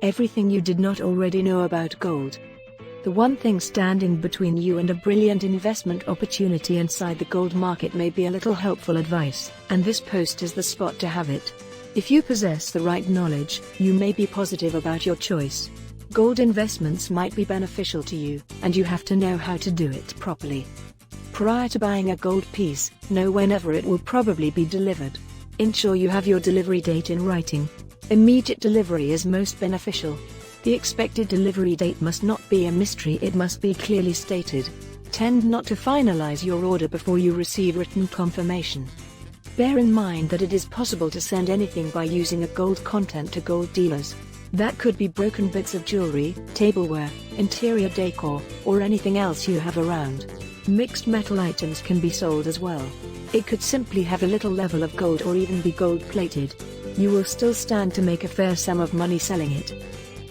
everything you did not already know about gold. The one thing standing between you and a brilliant investment opportunity inside the gold market may be a little helpful advice, and this post is the spot to have it. If you possess the right knowledge, you may be positive about your choice. Gold investments might be beneficial to you, and you have to know how to do it properly. Prior to buying a gold piece, know whenever it will probably be delivered. Ensure you have your delivery date in writing. Immediate delivery is most beneficial. The expected delivery date must not be a mystery, it must be clearly stated. Tend not to finalize your order before you receive written confirmation. Bear in mind that it is possible to send anything by using a gold content to gold dealers. That could be broken bits of jewelry, tableware, interior decor, or anything else you have around. Mixed metal items can be sold as well. It could simply have a little level of gold or even be gold-plated. You will still stand to make a fair sum of money selling it.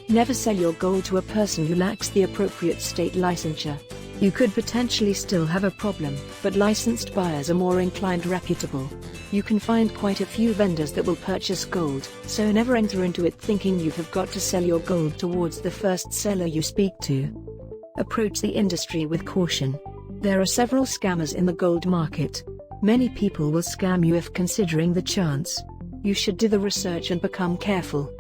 Never sell your gold to a person who lacks the appropriate state licensure. You could potentially still have a problem, but licensed buyers are more inclined reputable. You can find quite a few vendors that will purchase gold, so never enter into it thinking you have got to sell your gold towards the first seller you speak to. Approach the industry with caution. There are several scammers in the gold market. Many people will scam you if considering the chance. You should do the research and become careful.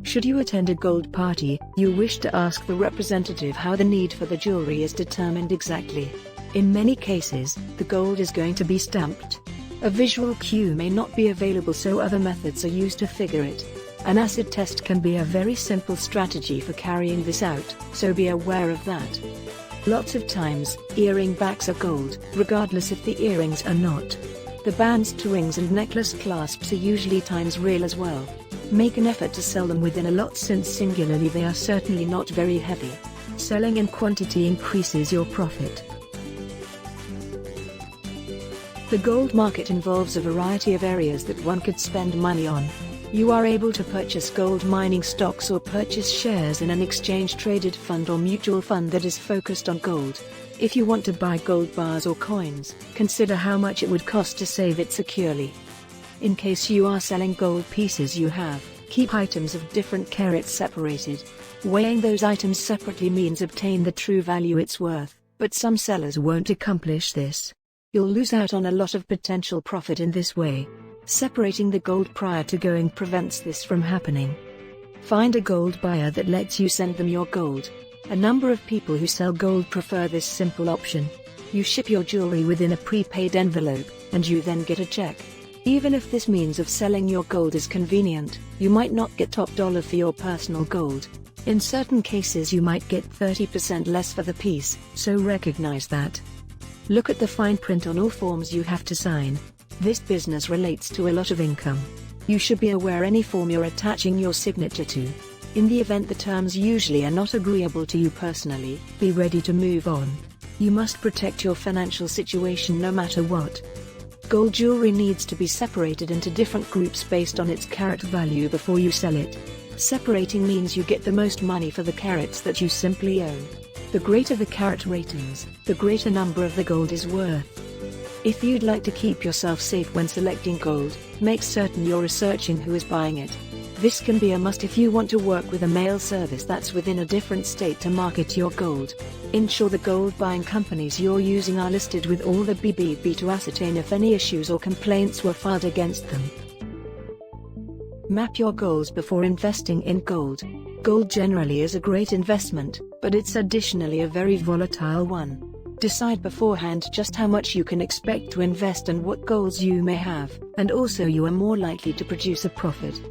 Should you attend a gold party, you wish to ask the representative how the need for the jewelry is determined exactly. In many cases, the gold is going to be stamped. A visual cue may not be available, so other methods are used to figure it. An acid test can be a very simple strategy for carrying this out, so be aware of that. Lots of times, earring backs are gold, regardless if the earrings are not. The bands to rings and necklace clasps are usually times real as well. Make an effort to sell them within a lot, since singularly they are certainly not very heavy. Selling in quantity increases your profit. The gold market involves a variety of areas that one could spend money on. You are able to purchase gold mining stocks or purchase shares in an exchange-traded fund or mutual fund that is focused on gold. If you want to buy gold bars or coins, consider how much it would cost to save it securely. In case you are selling gold pieces, keep items of different carats separated. Weighing those items separately means obtain the true value it's worth, but some sellers won't accomplish this. You'll lose out on a lot of potential profit in this way. Separating the gold prior to going prevents this from happening. Find a gold buyer that lets you send them your gold. A number of people who sell gold prefer this simple option. You ship your jewelry within a prepaid envelope, and you then get a check. Even if this means of selling your gold is convenient, you might not get top dollar for your personal gold. In certain cases you might get 30% less for the piece, so recognize that. Look at the fine print on all forms you have to sign. This business relates to a lot of income. You should be aware any form you're attaching your signature to. In the event the terms usually are not agreeable to you personally, be ready to move on. You must protect your financial situation no matter what. Gold jewelry needs to be separated into different groups based on its carat value before you sell it. Separating means you get the most money for the carats that you simply own. The greater the carat ratings, the greater number of the gold is worth. If you'd like to keep yourself safe when selecting gold, make certain you're researching who is buying it. This can be a must if you want to work with a mail service that's within a different state to market your gold. Ensure the gold buying companies you're using are listed with all the BBB to ascertain if any issues or complaints were filed against them. Map your goals before investing in gold. Gold generally is a great investment, but it's additionally a very volatile one. Decide beforehand just how much you can expect to invest and what goals you may have, and also you are more likely to produce a profit.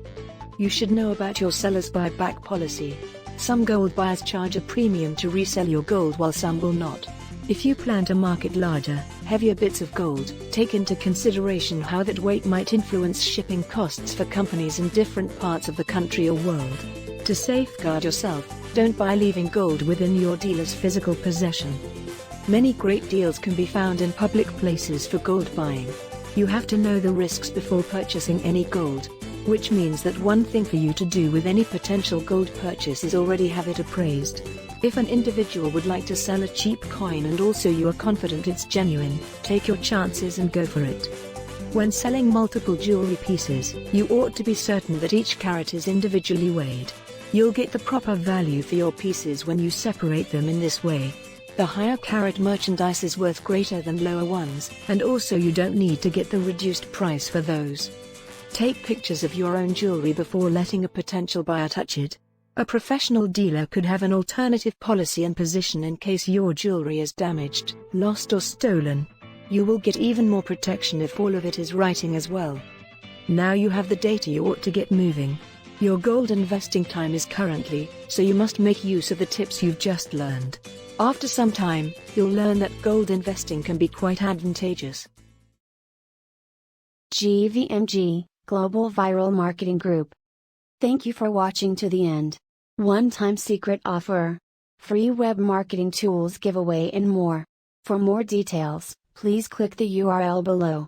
You should know about your seller's buyback policy. Some gold buyers charge a premium to resell your gold while some will not. If you plan to market larger, heavier bits of gold, take into consideration how that weight might influence shipping costs for companies in different parts of the country or world. To safeguard yourself, don't buy leaving gold within your dealer's physical possession. Many great deals can be found in public places for gold buying. You have to know the risks before purchasing any gold, which means that one thing for you to do with any potential gold purchase is already have it appraised. If an individual would like to sell a cheap coin and also you are confident it's genuine, take your chances and go for it. When selling multiple jewelry pieces, you ought to be certain that each carat is individually weighed. You'll get the proper value for your pieces when you separate them in this way. The higher carat merchandise is worth greater than lower ones, and also you don't need to get the reduced price for those. Take pictures of your own jewelry before letting a potential buyer touch it. A professional dealer could have an alternative policy and position in case your jewelry is damaged, lost or stolen. You will get even more protection if all of it is writing as well. Now you have the data, you ought to get moving. Your gold investing time is currently, so you must make use of the tips you've just learned. After some time, you'll learn that gold investing can be quite advantageous. GVMG, Global Viral Marketing Group. Thank you for watching to the end. One-time secret offer. Free web marketing tools giveaway and more. For more details, please click the URL below.